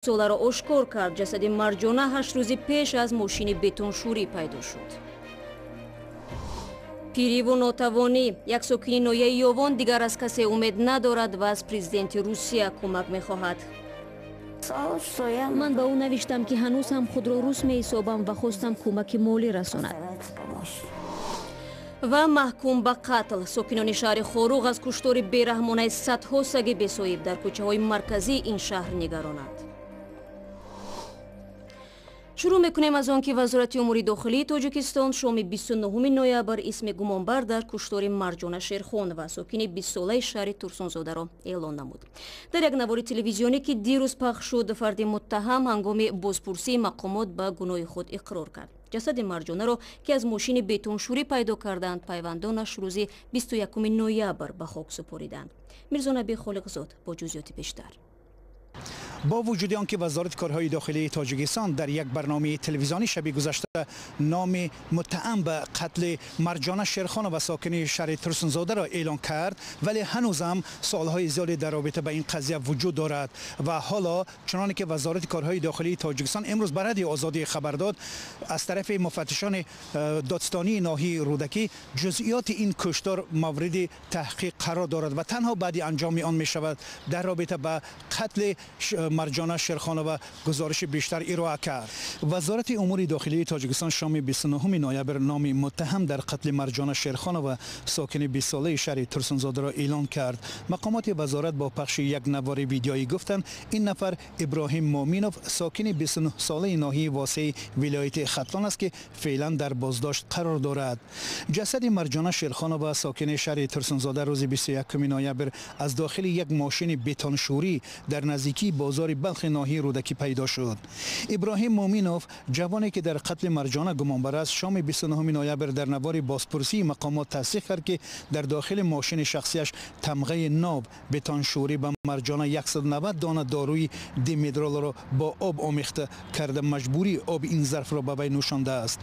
سالارا اشکار کرد جسد مرجانه 8 روز پیش از ماشین بتونشوری پیدا شد. پیری و ناتوانی یک ساکن نویه یوان دیگر از کسی امید ندارد و از پرزیدنت روسیه کمک میخواهد. من به او نوشتم که هنوز هم خود را روس می حسابم و خواستم کمک مالی رساند. و محکوم به قتل ساکنان شهر خاروغ از کشتار بیرحمانه صدها سگ بی‌صاحب در کوچه های مرکزی این شهر نگرانند. شروع میکنیم از آن که وزارت امور داخلی تاجیکستان شام 29 نوامبر اسم گمانبر در کشتار مرجانه شیرخان و ساکن 20 ساله شهر ترسونزاده را اعلان نمود. در یک نوار تلویزیونی که دیروز پخش شد، فرد متهم هنگام بازپرسی مقامات به گناه خود اقرار کرد. جسد مرجانه را که از ماشین بتونشوری پیدا کردند، پیوندانش روز 21 نوامبر به خاک سپاریدند. میرزا نبی خالقزاد با جزئیات بیشتر. با وجود آنکه وزارت کارهای داخلی تاجیکستان در یک برنامه تلویزیونی شب گذشته نام متهم به قتل مرجانه شیرخان و ساکن شهر ترسونزاده را اعلان کرد، ولی هنوز هم سوالهای زیادی در رابطه با این قضیه وجود دارد و حالا چنانکه که وزارت کارهای داخلی تاجیکستان امروز به رادیو آزادی خبر داد، از طرف مفتشان دادستانی ناحیه رودکی جزئیات این کشتار مورد تحقیق قرار دارد و تنها بعد انجام آن می شود در رابطه با قتل مرجانه شیرخان و گزارش بیشتر ارائه کرد. وزارت امور داخلی تاجیکستان شام 29 نوامبر نام متهم در قتل مرجانه شیرخان و ساکن 20 ساله شهر ترسونزاده را اعلان کرد. مقامات وزارت با پخش یک نوار ویدیویی گفتند این نفر ابراهیم مومینوف ساکن 29 ساله ناحیه واسع ولایت ختلان است که فعلا در بازداشت قرار دارد. جسد مرجانه شیرخان و ساکن شهر ترسونزاده روز 21 نوامبر از داخل یک ماشین بتونشوری در نزدیکی بازار بلخ ناحیه رودکی پیدا شد. ابراهیم مومینوف جوانی که در قتل مرجانه گمانبر است شام 29 نوامبر در نوار بازپرسی مقامات تصدیق کرد که در داخل ماشین شخصیش تمغه ناب بتونشوری به مرجانه 190 دانه داروی دیمدرال را با آب آمیخته کرده مجبوری آب این ظرف را به وی نوشانده است.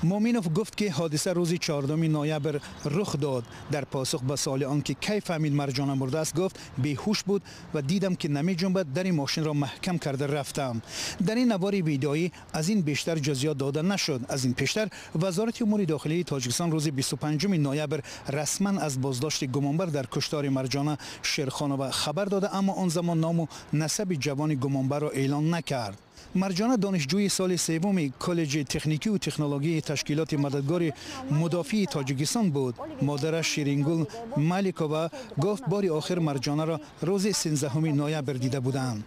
مومینوف گفت که حادثه روز 14 نوامبر رخ داد. در پاسخ به سوال آنکه کی فهمید مرجانه مرده است گفت بیهوش بود و دیدم که نمی جنبد، در این ماشین را محکم کرده رفتم. در این نوار ویدئویی از این بیشتر جزئیات داده نشد. از این پیشتر وزارت امور داخلی تاجیکستان روز 25 نوامبر رسما از بازداشت گمانبر در کشتار مرجانه شیرخان خبر داده، اما آن زمان نام و نسب جوان گمانبر را اعلان نکرد. مرجانه دانشجوی سال سوم کالج تکنیکی و تکنولوژی تشکیلات مددگار مدافع تاجیکستان بود. مادرش شیرینگل مالیکووا گفت بار آخر مرجانه را روز 13 نوامبر دیده بودند.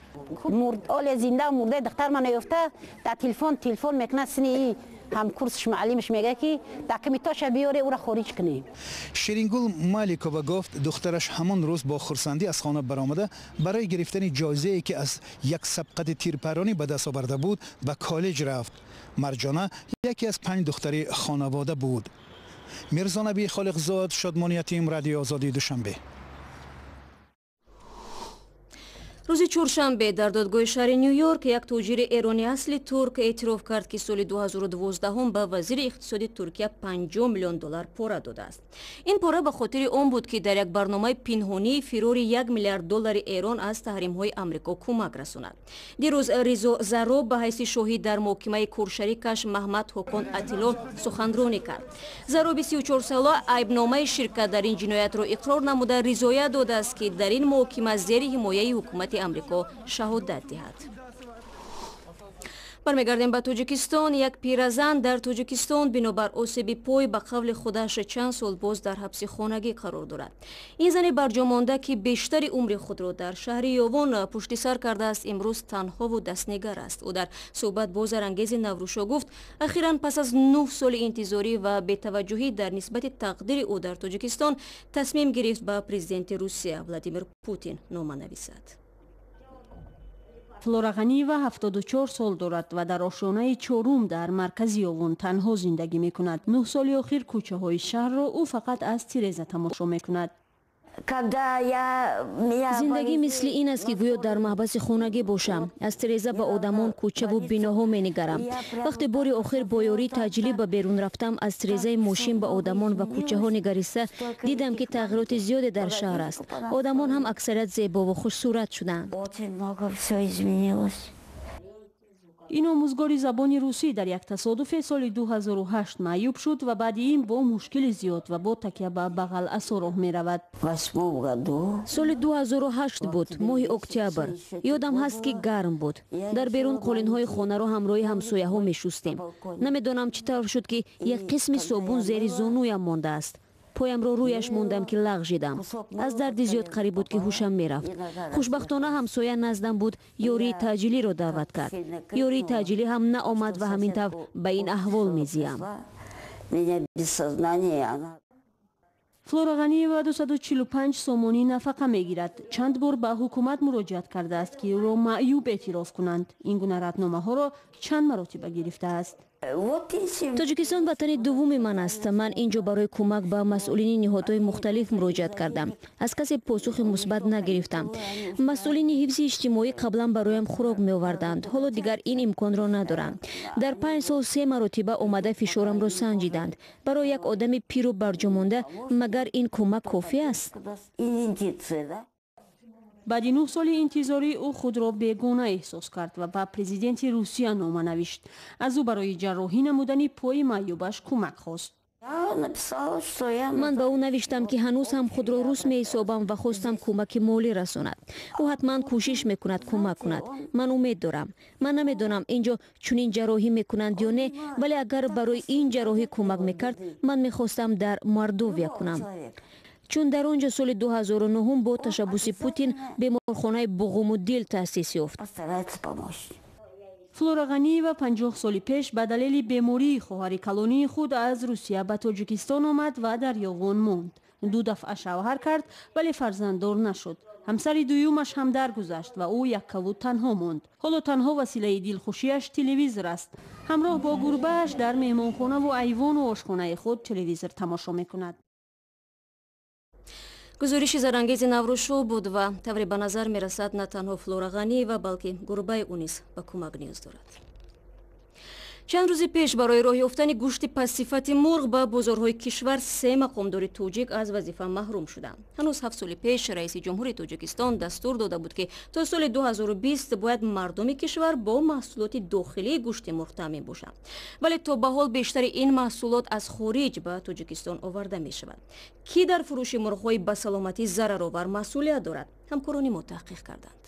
مرد زنده و مرده دختر من یافته در تلفن میکنه سنی هم کورسش معلمش میگه که دکمیتاش بیاره او را خارج کنه. شیرینگل مالیکووا گفت دخترش همان روز با خرسندی از خانه برآمده برای گرفتن جایزه‌ای که از یک سبقت تیرپرانی به دست آورده بود به کالج رفت. مرجانه یکی از 5 دختر خانواده بود. میرزا نبی خالقزاد، شادمانیتیم، رادیو آزادی دوشنبه. روز چهارشنبه در دادگاه شهر نیویورک یک تاجر ایرانی اصلی ترک اعتراف کرد که سال 2012 به وزیر اقتصادی ترکیه 50 میلیون دلار پاره داده است. این پاره به خاطر آن بود که در یک برنامه پنهانی فرار 1 میلیارد دلار ایران از تحریم‌های آمریکا کمک رساند. دیروز رضا زروب به حیث شاهد در محکمه کورشریکش محمد حکم اتیلا سخنرانی کرد. زروب 34 ساله عیبنامه شرکت در این جنایت را اقرار نموده رضایت داده است که در این محکمه زیر حمایه حکومت امریکا شهادت دهد. برمیگردیم به تاجیکستان. یک پیرزن در تاجیکستان بنابر آسیب پای به قول خودش چند سال باز در حبس خانگی قرار دارد. این زن برجا مانده که بیشتر عمر خود را در شهر یوان پشت سر کرده است امروز تنها و دستنگر است. او در صحبت با زرانگیز نوروشا گفت اخیراً پس از 9 سال انتظاری و بی‌توجهی در نسبت تقدیر او در تاجیکستان تصمیم گرفت به پرزیدنت روسیه ولادیمیر پوتین نامه نویسد. فلورا غنیوا 74 سال دارد و در آشیانه 4 در مرکز یوان تنها زندگی می کند. 9 سال اخیر کوچه های شهر را او فقط از تیرزه تماشا می کند. زندگی مثل این است که گویا در محبس خانگی باشم. از تیرزه به آدمان، کوچه و بیناها می نگرم. وقتی بار آخر با یاری تجلی به بیرون رفتم از تیرزه ماشین به آدمان و کوچه ها نگریسته دیدم که تغییرات زیادی در شهر است. آدمان هم اکثریت زیبا و خوش صورت شدند. این آموزگاری زبان روسی در یک تصادف سال 2008 معیوب شد و بعد این با مشکل زیاد و با تکیه به بغل از راه می رود. سال 2008 بود، ماه اکتبر. یادم هست که گرم بود. در بیرون قالین های خانه را همراه همسایه ها می شستیم. نمیدانم چطور شد که یک قسم صابون زیر زانویم مانده است. پایم رو رویش موندم که لغزیدم. از درد زیاد قریب بود که هوشم میرفت. خوشبختانه همسایه نزدم بود، یوری تاجیلی رو دعوت کرد. یوری تاجیلی هم نه آمد و همین طور به این احوال میزیم. فلورا غنییوا 245 سومونی نفقه میگیرد. چند بار به حکومت مراجعت کرده است که او را معیوب اعتراف کنند. این گونه ردنامه ها را چند مرتبه گرفته است. تاجیکستان وطن دوم من است. من اینجا برای کمک به مسئولین نهادهای مختلف مراجعت کردم. از کسی پاسخ مثبت نگرفتم. مسئولین حفظ اجتماعی قبلا برایم خوراک می آوردند. حالا دیگر این امکان را ندارم. در 5 سال 3 مرتبه آمده فشارم را سنجیدند. برای یک آدم پیر و برجامانده مگر این کمک کافی است؟ بعد 9 سال انتظاری او خود را بیگانه احساس کرد و به پرزیدنت روسیه نامه نوشت. از او برای جراحی نمودن پای معیوبش کمک خواست. من به او نوشتم که هنوز هم خود را روس می حسابم و خواستم کمک مالی رساند. او حتما کوشش میکند کمک کند. من امید دارم. من نمیدانم اینجا چنین جراحی میکنند یا نه، ولی اگر برای این جراحی کمک میکرد من میخواستم در مردوویا کنم. چون در آنجا سال 2009 با تشبوس پوتین بیمارخانه بوغم و دیل تأسیس یافت. فلورا غنییوا 50 سال پیش به دلیل بیماری خواهر کلانی خود از روسیه به تاجیکستان آمد و در یاغان ماند. 2 دفعه شوهر کرد ولی فرزنددار نشد. همسر دویمش هم درگذشت و او یک کود تنها ماند. حالا تنها وسیله دلخوشیش تلویزیون است. همراه با گربه‌اش در مهمانخانه و ایوان و آشخانه خود تلویزیون تماشا میکند. گزارش زرانگیز نوروشو بود و طوری به نظر می رسد نه تنها فلورا غنییوا بلکه گربه او نیز به کمک نیاز دارد. چند روز پیش برای راه یافتن گوشت پس‌صفت مرغ به بازارهای کشور 3 مقامدار توجیک از وظیفه محروم شدند. هنوز 7 سال پیش رئیس جمهور تاجیکستان دستور داده بود که تا سال 2020 باید مردم کشور با محصولات داخلی گوشت مرغ تامین باشند. ولی تا به حال بیشتر این محصولات از خارج به تاجیکستان آورده می شود. کی در فروش مرغ‌های به سلامتی ضررآور مسئولیت دارد؟ همکاران ما تحقیق کردند.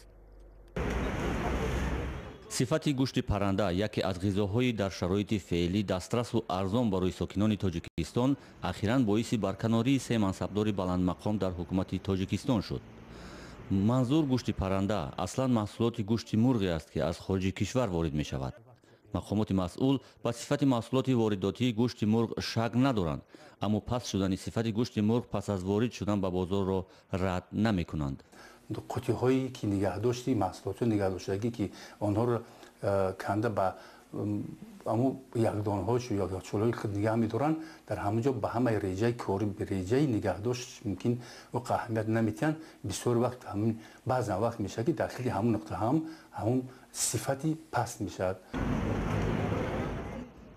صفت گوشت پرنده یکی از غذاهای در شرایط فعلی دسترس و ارزان برای ساکنان تاجیکستان اخیراً باعث برکناری 3 منصبدار بلند مقام در حکومت تاجیکستان شد. منظور گوشت پرنده اصلا محصولات گوشت مرغ است که از خارج کشور وارد می شود. مقامات مسئول به صفت محصولات وارداتی گوشت مرغ شک ندارند، اما پس شدن صفت گوشت مرغ پس از وارد شدن به بازار را رد نمی کنند. قوطی هایی که نگه داشتی محصولات نگه داشتگی که آنها را کنده به اما یک دانه هاش یا چولای خود نگه می‌دارن، در همونجا به همه ریجه کاری به ریجه نگه داشت ممکن و اهمیت نمیتن. بسیار وقت همین بعضا وقت میشه که داخلی همون نقطه همون صفتی پست میشه.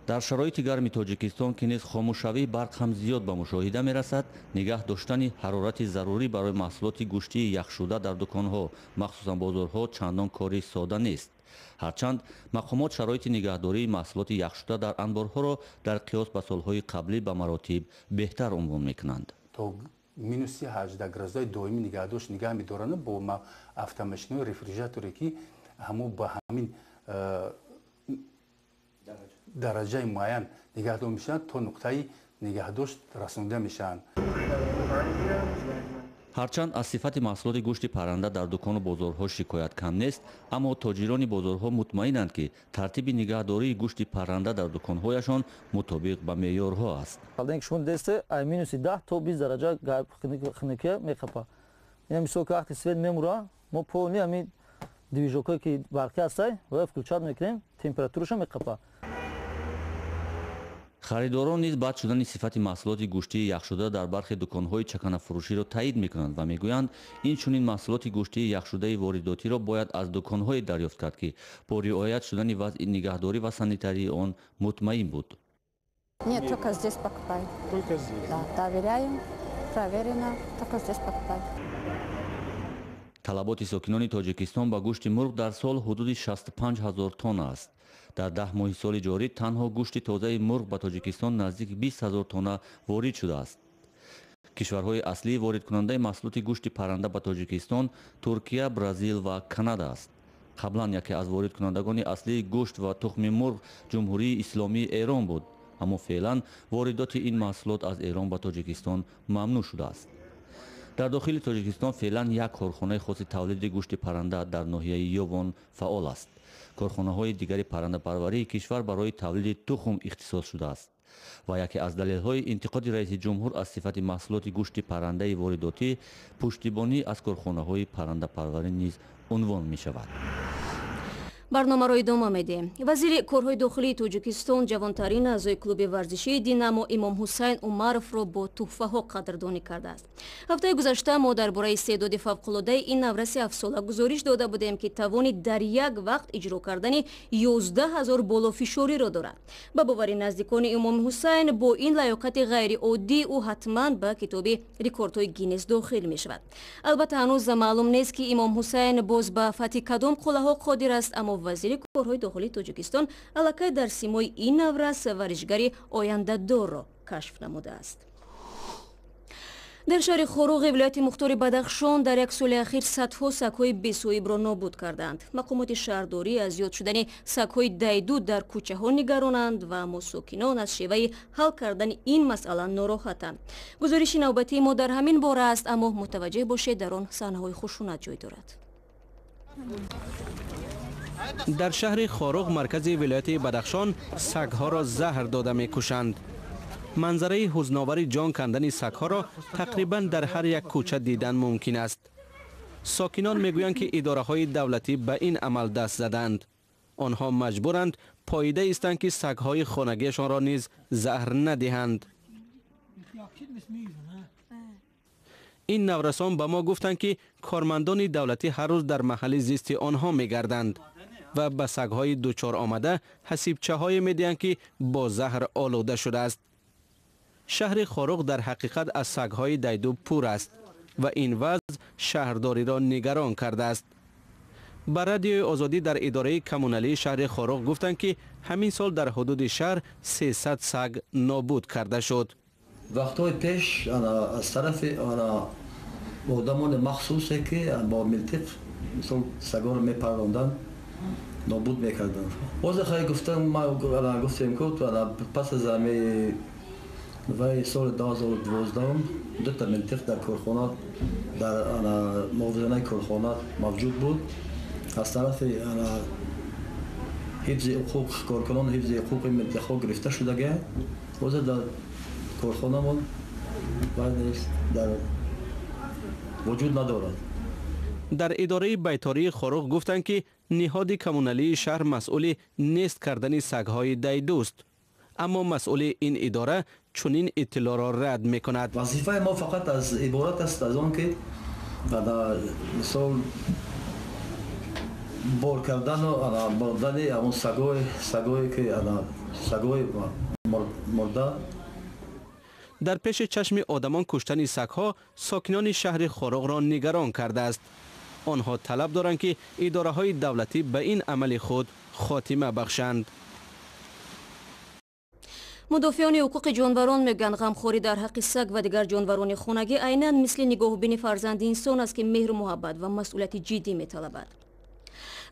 در شرایط گرم تاجیکستان که نیز خاموشی برق هم زیاد به مشاهده می رسد، نگه داشتن حرارت ضروری برای محصولات گوشتی یخشده در دکانها مخصوصا بازارها چندان کاری ساده نیست. هرچند مقامات شرایط نگهداری محصولات یخشده در انبارها را در قیاس به سالهای قبلی به مراتب بهتر عنوان می کنند. تا مینوس 18 گرازای دائمی نگهداشت نگه می‌دارند با автомашинной رفریژراتوری که همو با همین درجه معین نگهداری میشن تا نقطه نگهداشت رسانده میشن. هرچند از صفت محصولات گوشت پرنده در دکان و بازارها شکایت کم نیست، اما تاجران بازارها مطمئنند که ترتیب نگهداری گوشت پرنده در دکانهایشان مطابق به معیارها است. شون دسته مینوس 10 تا 20 درجه خنکه میخپه. این مثلا که وقتی سوید میموره ما پونی همین دیویژوکایی که برقی هسته و включат میکنیم تمپراتورش میخپه. خریداران نیز بعد شدن صفت محصولات گوشتی یخشده در برخی دکان‌های چکانه فروشی را تایید می‌کنند و می‌گویند این چنین محصولات گوشتی یخشده وارداتی را باید از دکان‌های دریافت کرد که با رعایت شدن وضع نگهداری و سانیتاری آن مطمئن بود. Нет, только здесь покупаем. Только здесь? Да, доверяем, проверено, только здесь покупаем. талаботи сокинони тоҷикистон ба гӯшти мурғ дар сол ҳудуди 65 000 тонна аст. дар 10 моҳи соли ҷорӣ танҳо гӯшти тозаи мурғ ба тоҷикистон наздики 20 000 тонна ворид шудааст. кишварҳои аслии воридкунандаи маҳсулоти гӯшти парранда ба тоҷикистон Туркия, Бразил ва Канада аст. қаблан яке аз воридкунандагони аслии гӯшт ва тухми мурғ ҷумҳурии исломии Эрон буд, аммо феълан воридоти ин маҳсулот аз Эрон ба тоҷикистон мамнӯъ шудааст. дар дохили тоҷикистон феълан як корхонаи хоси тавлиди гӯшти парранда дар ноҳияи Ёвон фаъол аст. корхонаҳои дигари паррандапарварии кишвар барои тавлиди тухм ихтисос шудааст ва яке аз далелҳои интиқоди раиси ҷумҳур аз сифати маҳсулоти гӯшти паррандаи воридотӣ пуштибонӣ аз корхонаҳои паррандапарварӣ низ унвон мешавад. барномаро идома медиҳем. вазири корҳои дохилии тоҷикистон ҷавонтарин аъзои клуби варзишии «Динамо» Имом Ҳусайн Умаровро бо тӯҳфаҳо қадрдонӣ кардааст. ҳафтаи гузашта мо дар бораи истеъдоди фавқулодаи ин навраси 7 сола гузориш дода будем, ки тавони дар як вақт иҷро кардани 11 000 болофишориро дорад. ба бовари наздикони Имом Ҳусайн, бо ин лаёқати ғайриоддӣ ӯ ҳатман ба китоби рекордҳои Гиннес дохил мешавад. албатта ҳанӯз маълум нест, ки Имом Ҳусайн боз ба фатҳи кадом қуллаҳо қодир аст, аммо вазири корҳои дохилии тоҷикистон аллакай дар симои ин наврас варишгари ояндадорро кашф намудааст. дар шаҳри Хоруғи вилояти Мухтори Бадахшон дар як соли ахир садҳо сагҳои бесоҳибро нобуд карданд. мақомоти шаҳрдорӣ аз зиёд шудани сагҳои дайдуд дар кӯчаҳо нигаронанд ва аммо сокинон аз шеваи ҳал кардани ин масъала нороҳатанд. гузориши навбатии мо дар ҳамин бора аст, аммо мутаваҷҷеҳ бошед, дар он саҳнаҳои хушунат ҷой дорад. дар шаҳри Хоруғ, маркази вилояти Бадахшон, сагҳоро заҳр дода мекушанд. манзараи ҳузновари ҷон кандани сагҳоро тақрибан дар ҳар як кӯча дидан мумкин аст. сокинон мегӯянд, ки идораҳои давлатӣ ба ин амал даст заданд. онҳо маҷбуранд поида истанд, ки сагҳои хонагиашонро низ заҳр надиҳанд. ин наврасон ба мо гуфтанд, ки кормандони давлатӣ ҳар рӯз дар маҳалли зисти онҳо мегарданд ва ба сагҳои дучор омада ҳасибчаҳое медиҳанд, ки бо заҳр олуда шудааст. шаҳри Хоруғ дар ҳақиқат аз сагҳои дайду пур аст ва ин вазъ шаҳрдориро нигарон кардааст. ба радиои озодӣ дар идораи коммуналии шаҳри Хоруғ гуфтанд, ки ҳамин сол дар ҳудуди шаҳр 300 саг нобуд карда шуд. вақтҳои пеш аз тарафи одамони махсусе ки бо милтиқ мисол сагоро мепаронданд, нобуд мекарданд. ҳозир хай гуфтем ки пас аз вай соли 2012 дута милтиқ дар корхона, дар мувозанаи корхона мавҷуд буд. аз тарафи ҳифзи ҳуқуқ, коркунон ҳифзи ҳуқуқи милтиқҳо гирифта шудага, ҳозир дар корхонамон дар вуҷуд надорад. дар идораи байтории Хоруғ гуфтанд, ки ниҳоди коммуналии шаҳр масъули нест кардани сагҳои дайдуст, аммо масъули ин идора чунин иттилоъро рад мекунад. вазифаи мо фақат аз иборат аст аз он ки мисол бор кардану бурдани ҳамон сагое ки сагои мурда. дар пеши чашми одамон куштани сагҳо сокинони шаҳри Хоруғро нигарон кардааст. онҳо талаб доранд, ки идораҳои давлатӣ ба ин амали худ хотима бахшанд. мудофиёни ҳуқуқи ҷонварон мегӯянд, ғамхорӣ дар ҳаққи саг ва дигар ҷонварони хонагӣ айнан мисли нигоҳубини фарзанди инсон аст, ки меҳру муҳаббат ва масъулияти ҷиддӣ металабад.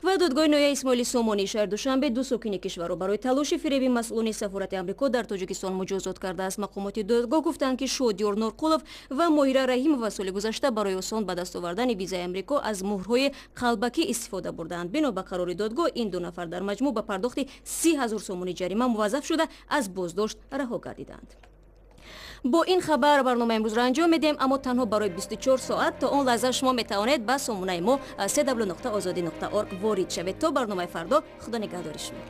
ва додгоҳи ноҳияи Исмоили Сомонии шаҳри Душанбе ду сокини кишварро барои талоши фиреби масъулони сафорати Амрико дар Тоҷикистон муҷозот кардааст. мақомоти додгоҳ гуфтанд, ки Шодиёр Норқулов ва Моҳира Раҳимова соли гузашта барои осон ба даст овардани визаи Амрико аз муҳрҳои қалбакӣ истифода бурданд. бино ба қарори додгоҳ, ин ду нафар дар маҷмӯъ ба пардохти 30 000 сомони ҷарима муваззаф шуда аз боздошт раҳо гардиданд. бо ин хабар барномаи имрӯзро анҷом медиҳем, аммо танҳо барои 24 соат. то он лаҳза шумо метавонед ба сомонаи мо www.ozodi.org ворид шавед. то барномаи фардо, худо нигаҳдори шумо.